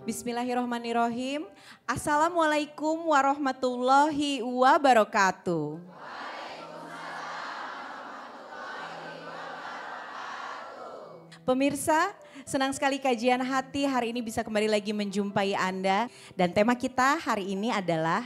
Bismillahirrohmanirrohim. Assalamualaikum warahmatullahi wabarakatuh. Pemirsa, senang sekali kajian hati hari ini bisa kembali lagi menjumpai Anda. Dan tema kita hari ini adalah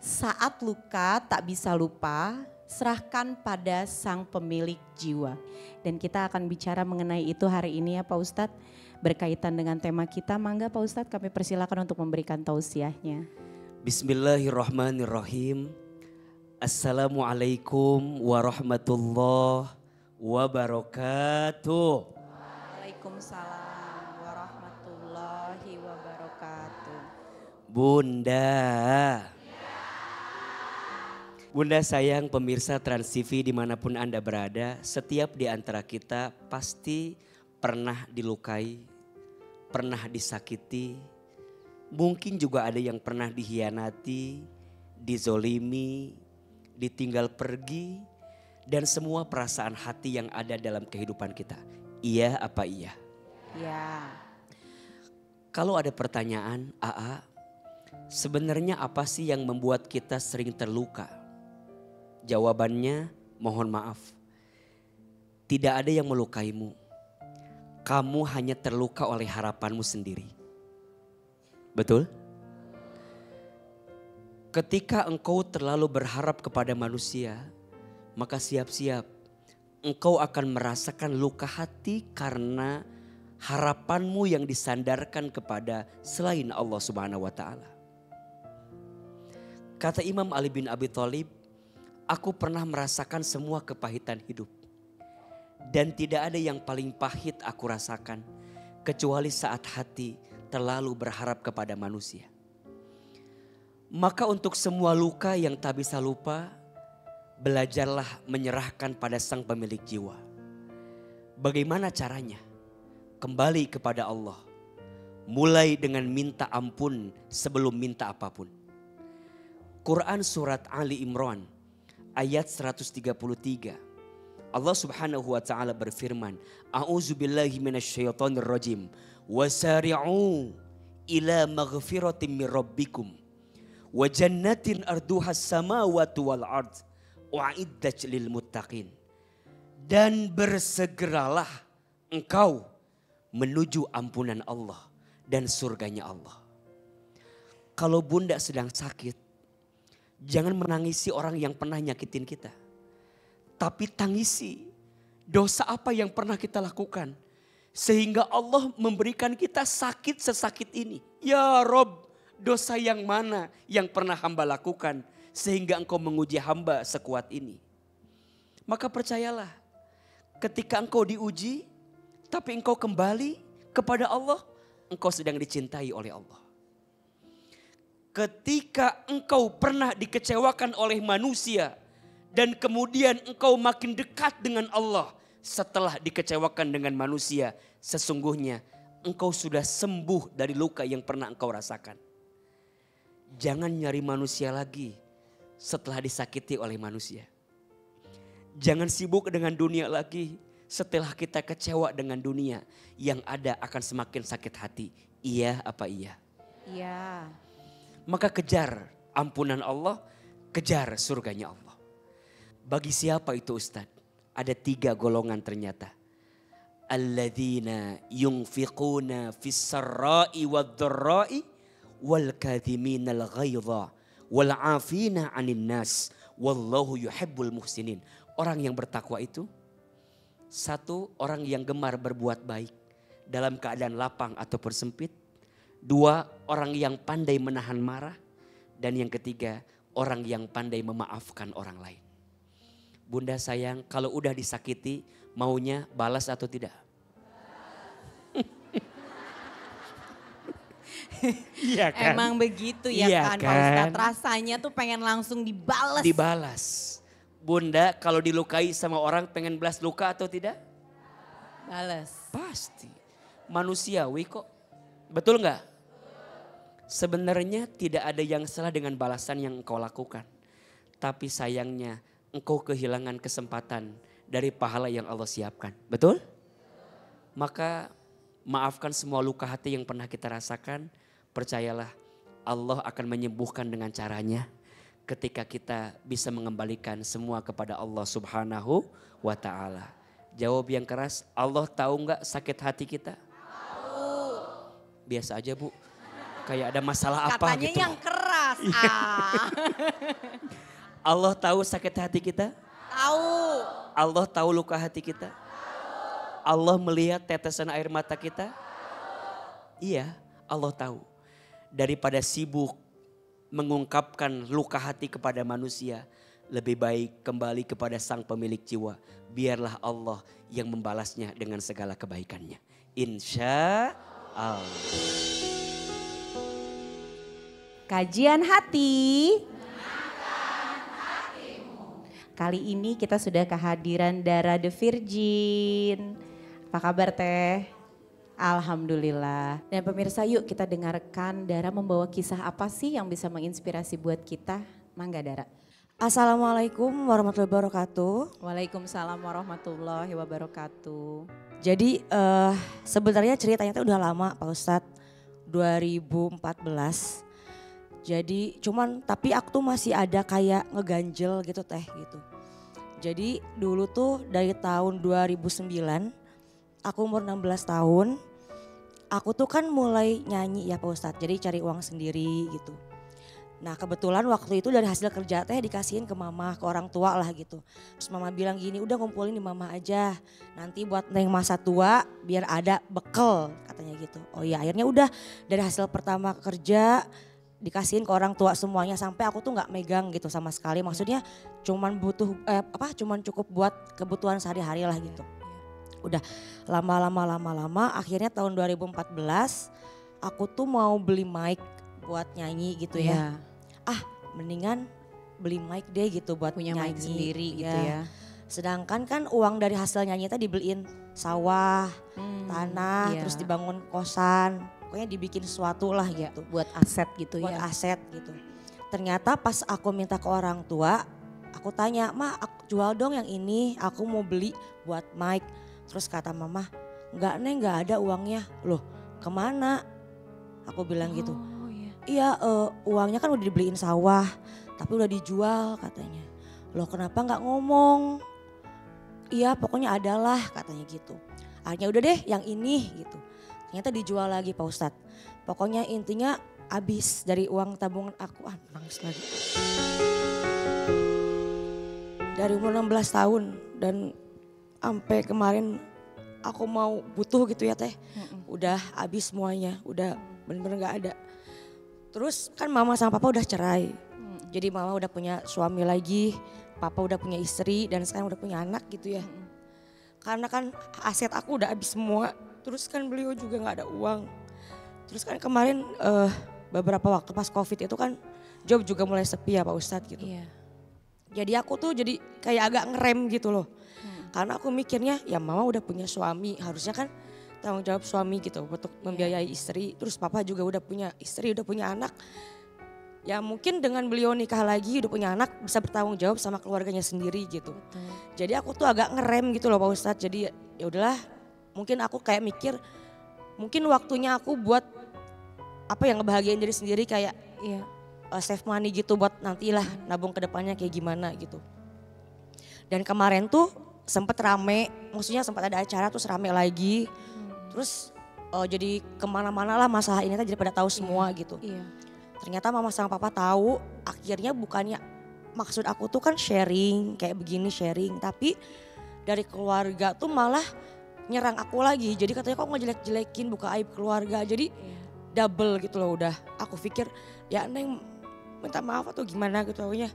saat luka tak bisa lupa, serahkan pada sang pemilik jiwa. Dan kita akan bicara mengenai itu hari ini ya Pak Ustadz. Berkaitan dengan tema kita, mangga Pak Ustadz kami persilakan untuk memberikan tausiahnya. Bismillahirrahmanirrahim. Assalamualaikum warahmatullahi wabarakatuh. Waalaikumsalam warahmatullahi wabarakatuh. Bunda sayang pemirsa Trans TV dimanapun Anda berada, setiap di antara kita pasti pernah dilukai, pernah disakiti, mungkin juga ada yang pernah dihianati, dizolimi, ditinggal pergi, dan semua perasaan hati yang ada dalam kehidupan kita. Iya apa iya? Ya. Kalau ada pertanyaan, AA, sebenarnya apa sih yang membuat kita sering terluka? Jawabannya, mohon maaf. Tidak ada yang melukaimu. Kamu hanya terluka oleh harapanmu sendiri. Betul? Ketika engkau terlalu berharap kepada manusia, maka siap-siap engkau akan merasakan luka hati karena harapanmu yang disandarkan kepada selain Allah Subhanahu wa taala. Kata Imam Ali bin Abi Thalib, aku pernah merasakan semua kepahitan hidup. Dan tidak ada yang paling pahit aku rasakan kecuali saat hati terlalu berharap kepada manusia. Maka untuk semua luka yang tak bisa lupa, belajarlah menyerahkan pada sang pemilik jiwa. Bagaimana caranya? Kembali kepada Allah. Mulai dengan minta ampun sebelum minta apapun. Quran surat Ali Imran ayat 133. Allah Subhanahu wa taala berfirman, A'udzubillahi minasyaitonir rajim. Wasari'u ila maghfiratin mir rabbikum wa jannatin arduhas samawati wal ard wa'iddat lil muttaqin. Dan bersegeralah engkau menuju ampunan Allah dan surganya Allah. Kalau bunda sedang sakit, jangan menangisi orang yang pernah nyakitin kita. Tapi tangisi dosa apa yang pernah kita lakukan. Sehingga Allah memberikan kita sakit sesakit ini. Ya Rob, dosa yang mana yang pernah hamba lakukan sehingga engkau menguji hamba sekuat ini. Maka percayalah, ketika engkau diuji tapi engkau kembali kepada Allah, engkau sedang dicintai oleh Allah. Ketika engkau pernah dikecewakan oleh manusia dan kemudian engkau makin dekat dengan Allah setelah dikecewakan dengan manusia, sesungguhnya engkau sudah sembuh dari luka yang pernah engkau rasakan. Jangan nyari manusia lagi setelah disakiti oleh manusia. Jangan sibuk dengan dunia lagi setelah kita kecewa dengan dunia. Yang ada akan semakin sakit hati. Iya apa iya? Iya. Maka kejar ampunan Allah, kejar surganya Allah. Bagi siapa itu Ustadz? Ada 3 golongan ternyata. Alladzina yunfiquna fis sarra'i wad dharra'i wal kadhiminal ghaidha wal 'afina 'anil nas wallahu yuhibbul muhsinin. Orang yang bertakwa itu, 1, orang yang gemar berbuat baik dalam keadaan lapang ataupun sempit. 2, orang yang pandai menahan marah. Dan yang ketiga, orang yang pandai memaafkan orang lain. Bunda sayang, kalau udah disakiti maunya balas atau tidak? Iya kan? Emang begitu ya Iya kan Pak kan? Ustadz, rasanya tuh pengen langsung dibalas. Dibalas. Bunda kalau dilukai sama orang pengen balas luka atau tidak? Balas. Pasti. Manusiawi kok. Betul nggak? Sebenarnya tidak ada yang salah dengan balasan yang engkau lakukan. Tapi sayangnya engkau kehilangan kesempatan dari pahala yang Allah siapkan. Betul? Maka Maafkan semua luka hati yang pernah kita rasakan. Percayalah Allah akan menyembuhkan dengan caranya. Ketika kita bisa mengembalikan semua kepada Allah Subhanahu wa ta'ala. Jawab yang keras, Allah tahu nggak sakit hati kita? Tahu. Biasa aja Bu, kayak ada masalah apa Katanya gitu. yang keras. Allah tahu sakit hati kita? Tahu. Allah tahu luka hati kita? Allah melihat tetesan air mata kita? Iya, Allah tahu. Daripada sibuk mengungkapkan luka hati kepada manusia, lebih baik kembali kepada sang pemilik jiwa. Biarlah Allah yang membalasnya dengan segala kebaikannya. Insya Allah. Kajian hati. Kali ini kita sudah kehadiran Dara The Virgin. Apa kabar Teh? Alhamdulillah. Dan pemirsa yuk kita dengarkan Dara membawa kisah apa sih yang bisa menginspirasi buat kita. Mangga Dara. Assalamualaikum warahmatullahi wabarakatuh. Waalaikumsalam warahmatullahi wabarakatuh. Jadi sebenarnya ceritanya itu udah lama Pak Ustadz, 2014. Jadi tapi aku tuh masih ada kayak ngeganjel gitu Teh gitu. Jadi dulu tuh dari tahun 2009, aku umur 16 tahun, aku tuh kan mulai nyanyi ya Pak Ustadz, jadi cari uang sendiri gitu. Nah kebetulan waktu itu dari hasil kerja Teh dikasihin ke mama, ke orang tua lah gitu. Terus mama bilang gini, udah ngumpulin di mama aja, nanti buat neng masa tua biar ada bekal katanya gitu. Oh iya akhirnya udah dari hasil pertama kerja dikasihin ke orang tua semuanya sampai aku tuh nggak megang gitu sama sekali. Maksudnya cuman cuman cukup buat kebutuhan sehari-hari lah gitu. Udah lama akhirnya tahun 2014 aku tuh mau beli mic buat nyanyi gitu ya. Mendingan beli mic deh gitu buat Punya nyanyi mic sendiri gitu ya. Sedangkan kan uang dari hasil nyanyi itu dibeliin sawah, tanah, terus dibangun kosan. Pokoknya dibikin sesuatu lah gitu. Buat aset gitu Buat ya. aset gitu. Ternyata pas aku minta ke orang tua, aku tanya, "Ma, aku jual dong yang ini, aku mau beli buat mic." Terus kata mama, "Enggak Neng, enggak ada uangnya." Loh kemana? Aku bilang gitu. Oh iya. Iya uangnya kan udah dibeliin sawah, tapi udah dijual katanya. Loh kenapa nggak ngomong? Iya pokoknya adalah katanya gitu. Akhirnya udah deh yang ini gitu. Ternyata dijual lagi Pak Ustadz. Pokoknya intinya habis dari uang tabungan aku. Nangis lagi. Dari umur 16 tahun dan sampai kemarin aku mau butuh gitu ya Teh. Udah habis semuanya, udah bener-bener gak ada. Terus kan mama sama papa udah cerai. Jadi mama udah punya suami lagi, papa udah punya istri dan sekarang udah punya anak gitu ya. Karena kan aset aku udah habis semua. Terus kan beliau juga gak ada uang. Terus kan kemarin beberapa waktu pas Covid itu kan job juga mulai sepi ya Pak Ustadz gitu. Iya. Jadi aku tuh jadi kayak agak ngerem gitu loh. Karena aku mikirnya ya mama udah punya suami, harusnya kan tanggung jawab suami gitu untuk membiayai istri. Terus papa juga udah punya istri, udah punya anak. Ya mungkin dengan beliau nikah lagi udah punya anak bisa bertanggung jawab sama keluarganya sendiri gitu. Betul. Jadi aku tuh agak ngerem gitu loh Pak Ustadz. Jadi ya udahlah, mungkin aku kayak mikir mungkin waktunya aku buat ngebahagiain diri sendiri kayak Iya. Save money gitu buat nantilah nabung ke depannya kayak gimana gitu. Dan kemarin tuh sempet rame, maksudnya sempat ada acara terus rame lagi. Terus jadi kemana-mana lah masalah ini jadi pada tahu semua gitu. Iya. Ternyata mama sama papa tahu, akhirnya bukannya maksud aku tuh kan sharing kayak begini sharing. Tapi dari keluarga tuh malah nyerang aku lagi. Jadi katanya kok ngejelek-jelekin buka aib keluarga. Jadi double gitu loh udah. Aku pikir ya Neng minta maaf atau gimana gitu taunya.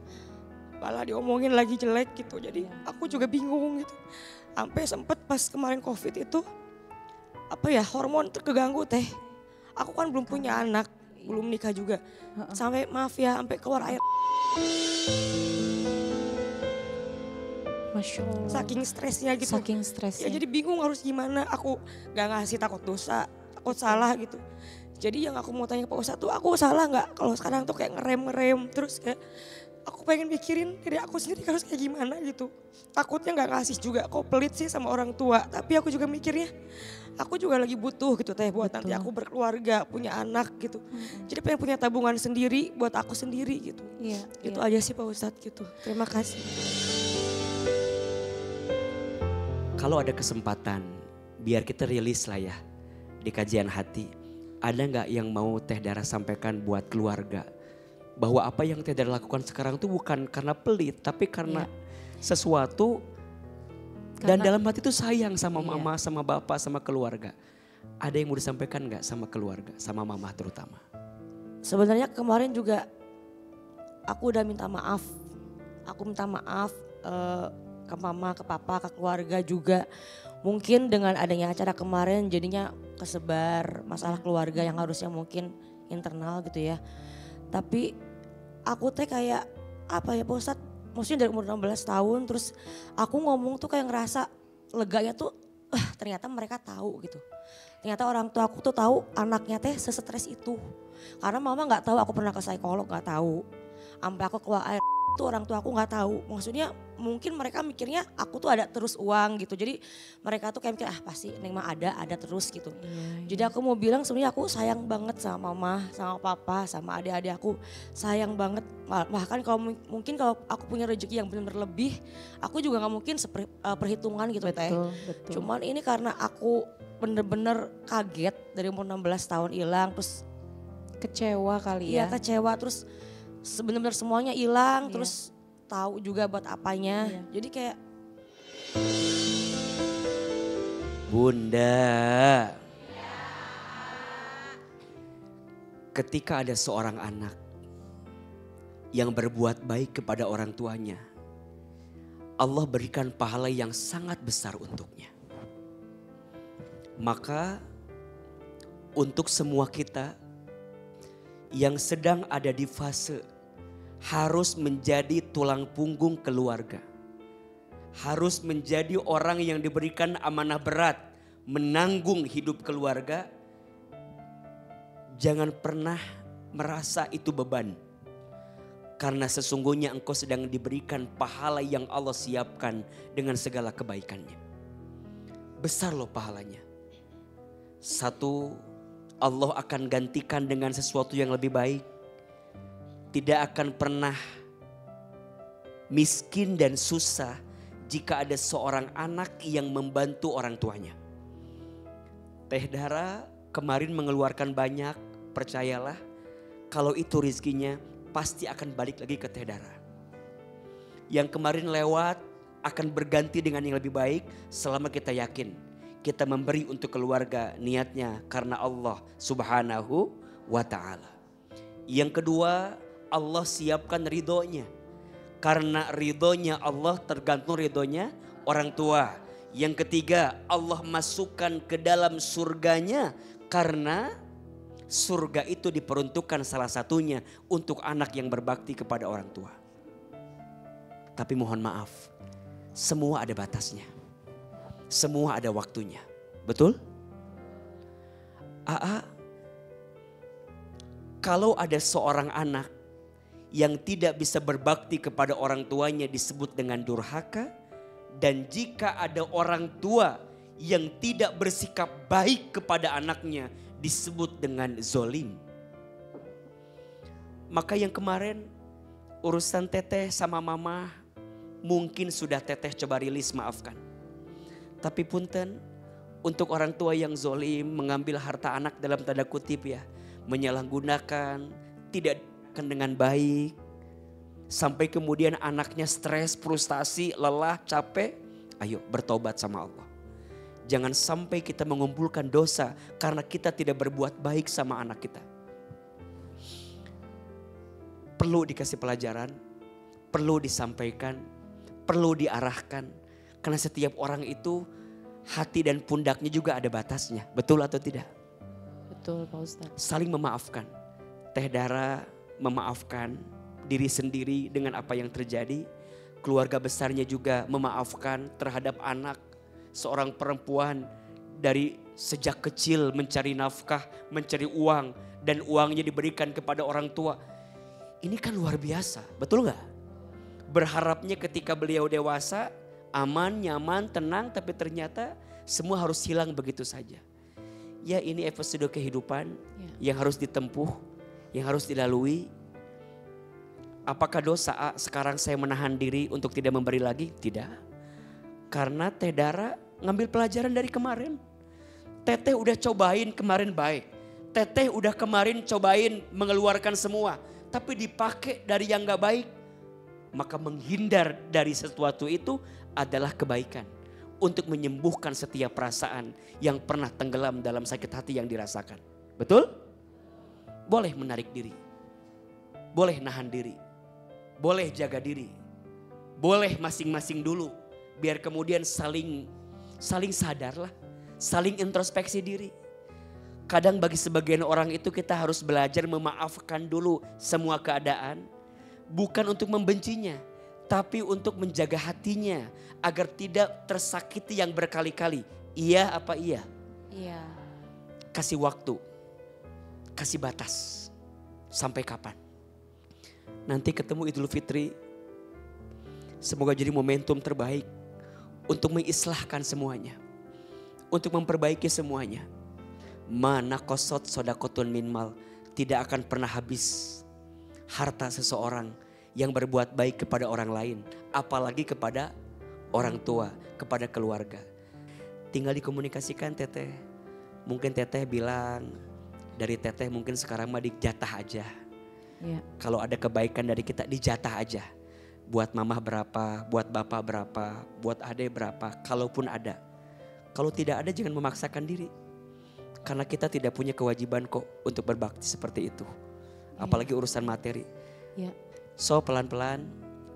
Malah diomongin lagi jelek gitu. Jadi aku juga bingung gitu. Sampai sempet pas kemarin Covid itu hormon terganggu Teh. Aku kan belum punya anak, belum nikah juga. Sampai maaf ya sampai keluar air. Masya Allah. Saking stresnya gitu. Saking stresnya. Ya jadi bingung harus gimana. Aku gak ngasih takut dosa, takut salah gitu. Jadi yang aku mau tanya ke Pak Ustadz tuh, aku salah nggak kalau sekarang tuh kayak ngerem terus kayak aku pengen mikirin diri aku sendiri harus kayak gimana gitu. Takutnya nggak ngasih juga, kok pelit sih sama orang tua. Tapi aku juga mikirnya, aku juga lagi butuh gitu teh buat nanti aku berkeluarga, punya anak gitu. Jadi pengen punya tabungan sendiri buat aku sendiri gitu. Iya, Itu aja sih Pak Ustadz gitu. Terima kasih. Kalau ada kesempatan, biar kita rilis lah ya di kajian hati. Ada nggak yang mau Teh Dara sampaikan buat keluarga? Bahwa apa yang Teh Dara lakukan sekarang itu bukan karena pelit, tapi karena sesuatu dan dalam hati itu sayang sama mama, sama bapak, sama keluarga. Ada yang mau disampaikan nggak sama keluarga, sama mama terutama? Sebenarnya kemarin juga aku udah minta maaf. Aku minta maaf ke mama, ke papa, ke keluarga juga. Mungkin dengan adanya acara kemarin jadinya kesebar masalah keluarga yang harusnya mungkin internal gitu ya. Tapi aku teh kayak apa ya Pak Ustadz, maksudnya dari umur 16 tahun terus aku ngomong tuh kayak ngerasa leganya tuh ternyata mereka tahu gitu. Ternyata orang tua aku tuh tahu anaknya teh sesetres itu. Karena mama gak tahu aku pernah ke psikolog, gak tahu. Sampai aku keluar air itu orang tua aku gak tahu. Maksudnya mungkin mereka mikirnya aku tuh ada terus uang gitu. Jadi mereka tuh kayak mikir pasti Neng mah ada terus gitu. Jadi aku mau bilang sebenarnya aku sayang banget sama mama, sama papa, sama adik-adik aku. Sayang banget. Bahkan kalau mungkin kalau aku punya rezeki yang benar-benar lebih, aku juga gak mungkin perhitungan gitu teh. Betul. Cuman ini karena aku bener-bener kaget dari umur 16 tahun hilang terus Kecewa kali iya ya. kecewa terus bener-bener semuanya hilang terus tahu juga buat apanya. Jadi kayak Bunda, ketika ada seorang anak yang berbuat baik kepada orang tuanya, Allah berikan pahala yang sangat besar untuknya. Maka untuk semua kita yang sedang ada di fase harus menjadi tulang punggung keluarga. Harus menjadi orang yang diberikan amanah berat menanggung hidup keluarga. Jangan pernah merasa itu beban. Karena sesungguhnya engkau sedang diberikan pahala yang Allah siapkan dengan segala kebaikannya. Besar loh pahalanya. Satu, Allah akan gantikan dengan sesuatu yang lebih baik. Tidak akan pernah miskin dan susah jika ada seorang anak yang membantu orang tuanya. Teh Dara kemarin mengeluarkan banyak, percayalah kalau itu rezekinya pasti akan balik lagi ke Teh Dara. Yang kemarin lewat akan berganti dengan yang lebih baik selama kita yakin. Kita memberi untuk keluarga niatnya karena Allah Subhanahu wa ta'ala. Yang kedua, Allah siapkan ridhonya. Karena ridhonya Allah tergantung ridhonya orang tua. Yang ketiga, Allah masukkan ke dalam surganya karena surga itu diperuntukkan salah satunya untuk anak yang berbakti kepada orang tua. Tapi mohon maaf, semua ada batasnya. Semua ada waktunya. Betul? Kalau ada seorang anak yang tidak bisa berbakti kepada orang tuanya disebut dengan durhaka. Dan jika ada orang tua yang tidak bersikap baik kepada anaknya disebut dengan zolim. Maka yang kemarin urusan teteh sama mama mungkin sudah teteh coba rilis, maafkan. Tapi punten, untuk orang tua yang zolim mengambil harta anak dalam tanda kutip ya, menyalahgunakan, tidak dengan baik, sampai kemudian anaknya stres, frustasi, lelah, capek, ayo bertobat sama Allah. Jangan sampai kita mengumpulkan dosa karena kita tidak berbuat baik sama anak kita. Perlu dikasih pelajaran, perlu disampaikan, perlu diarahkan. Karena setiap orang itu hati dan pundaknya juga ada batasnya. Betul atau tidak? Betul Pak Ustadz. Saling memaafkan. Teh Dara memaafkan diri sendiri dengan apa yang terjadi. Keluarga besarnya juga memaafkan terhadap anak seorang perempuan dari Sejak kecil mencari nafkah, mencari uang, dan uangnya diberikan kepada orang tua. Ini kan luar biasa, betul gak? Berharapnya ketika beliau dewasa, aman, nyaman, tenang, tapi ternyata semua harus hilang begitu saja. Ya, ini episode kehidupan yang harus ditempuh, yang harus dilalui. Apakah dosa sekarang saya menahan diri untuk tidak memberi lagi? Tidak. Karena Teh Dara ngambil pelajaran dari kemarin. Teteh udah cobain kemarin baik. Teteh udah kemarin cobain mengeluarkan semua. Tapi dipakai dari yang gak baik. Maka menghindar dari sesuatu itu adalah kebaikan. Untuk menyembuhkan setiap perasaan yang pernah tenggelam dalam sakit hati yang dirasakan. Betul? Boleh menarik diri. Boleh nahan diri. Boleh jaga diri. Boleh masing-masing dulu. Biar kemudian saling sadar lah. Saling introspeksi diri. Kadang bagi sebagian orang itu kita harus belajar memaafkan dulu semua keadaan. Bukan untuk membencinya, tapi untuk menjaga hatinya agar tidak tersakiti yang berkali-kali. Iya apa iya? Iya. Kasih waktu, kasih batas. Sampai kapan? Nanti ketemu Idul Fitri. Semoga jadi momentum terbaik untuk mengislahkan semuanya. Untuk memperbaiki semuanya. Mana kosot sodakotun minmal. Tidak akan pernah habis harta seseorang yang berbuat baik kepada orang lain. Apalagi kepada orang tua, kepada keluarga. Tinggal dikomunikasikan Teteh. Mungkin Teteh bilang, dari Teteh mungkin sekarang mah dijatah aja. Ya. Kalau ada kebaikan dari kita dijatah aja. Buat mama berapa, buat bapak berapa, buat adek berapa, kalaupun ada. Kalau tidak ada jangan memaksakan diri. Karena kita tidak punya kewajiban kok untuk berbakti seperti itu. Apalagi urusan materi. Ya. So pelan-pelan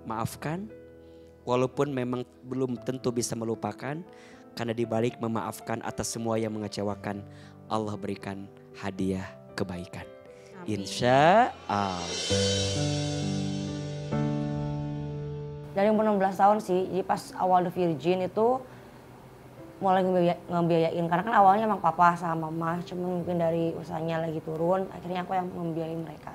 maafkan. Walaupun memang belum tentu bisa melupakan. Karena dibalik memaafkan atas semua yang mengecewakan. Allah berikan hadiah kebaikan. Amin. Insya Allah. Dari umur 16 tahun sih, jadi pas awal The Virgin itu mulai ngebiayain. Karena kan awalnya emang papa sama mama, cuman mungkin dari usahanya lagi turun, akhirnya aku yang ngebiayain mereka.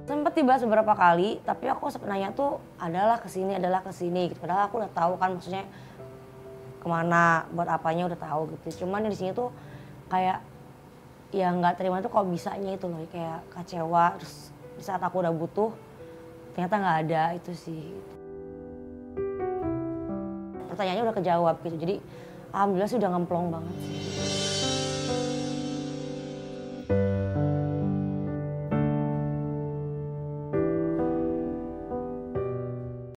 Sempet dibahas beberapa kali, tapi aku sebenarnya tuh adalah kesini gitu. Padahal aku udah tahu kan maksudnya kemana, buat apanya udah tahu gitu. Cuman di sini tuh kayak yang nggak terima tuh kok bisanya itu loh, kayak kecewa. Terus di saat aku udah butuh, ternyata nggak ada, itu sih. Pertanyaannya udah kejawab gitu, jadi alhamdulillah sih udah ngemplong banget sih.